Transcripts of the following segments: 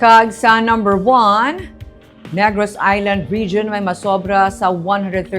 Kag sa number 1, Negros Island Region may masobra sa 130,000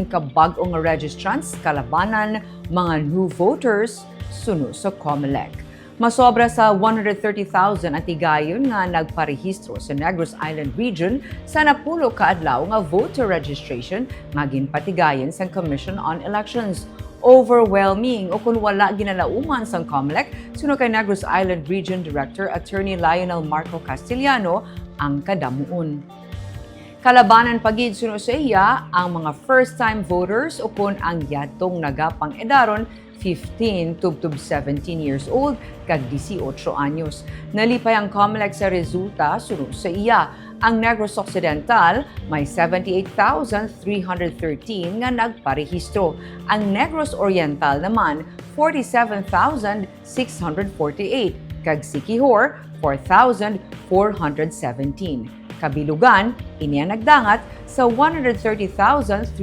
kabag-ong registrants kalabanan mga new voters suno sa COMELEC. Masobra sa 130,000 ang tigayon nga nagparehistro sa Negros Island Region sa napulo ka adlaw nga voter registration nga ginpatigayon sa Commission on Elections. Overwhelming o kung wala ginalauman sang COMELEC, suno kay Negros Island Region Director Attorney Lionel Marco Castellano ang kadamuon. Kalabanan pagid suno sa iya ang mga first-time voters o kung ang yadtong nagapang edaron 15 to 17 years old kag 18 anyos. Nalipay ang COMELEC sa resulta suno sa iya. Ang Negros Occidental may 78,313 nga nagparehistro. Ang Negros Oriental naman 47,648 kag Siquijor 4,417. Kabilugan, iniya nagdangat sa 130,378.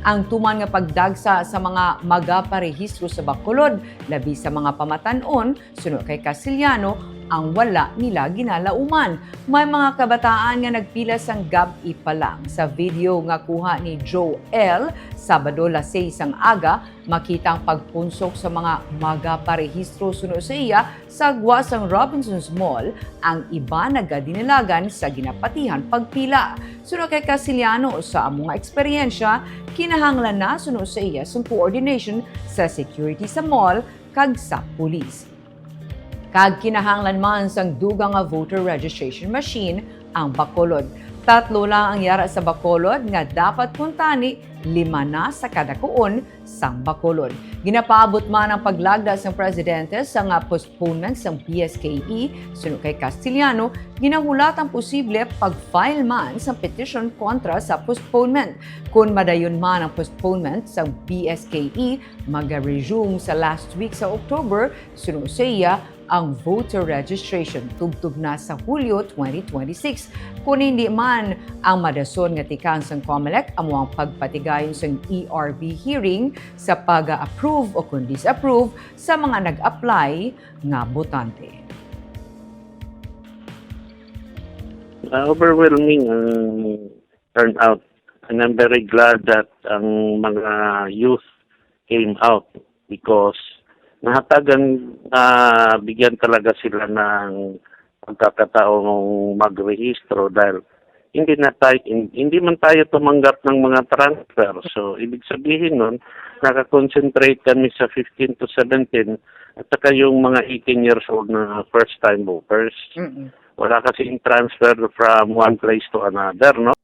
Ang tuman nga pagdagsa sa mga magaparehistro sa Bacolod, labi sa mga pamatanon, suno kay Castellano, ang wala nila ginalauman. May mga kabataan nga nagpila sang gabi pa lang. Sa video nga kuha ni Joe L. Sabado 6 sang aga, makita ang pagpunsok sa mga magaparehistro suno sa iya sa gwa sang Robinson's Mall, ang iba nagadinilagan sa ginapatihan pagpila. Suno kay Castellano sa among eksperyensya, kinahanglan na suno sa iya sa coordination sa security sa mall kag sa pulis. Kag kinahanglan man sang dugang nga voter registration machine ang Bacolod. 3 lang ang yara sa Bacolod nga dapat kuntani, 5 na sa kada kuon sang Bacolod. Ginapaabot man ang paglagda sang presidente sa nga postponement sang PSKE suno kay Castellano, ginahulatang posible pag-file man sa petition kontra sa postponement. Kung madayon man ang postponement sang PSKE, mag-resume sa last week sa October suno sa iya ang voter registration tugtog na sa Hulyo 2026. Kung hindi man ang madason nga tikang sang COMELEC amo ang pagpatigayon sang ERB hearing sa pag-approve o kung disapprove sa mga nag-apply nga botante. Overwhelming turnout, and I'm very glad that ang mga youth came out because nahatagan bigyan talaga sila ng pagkakataong magrehistro dahil hindi man tayo tumanggap ng mga transfer. So, ibig sabihin nun, nakakonsentrate kami sa 15 to 17 at saka yung mga 18 years old na first-time voters. Wala kasing transfer from one place to another, no?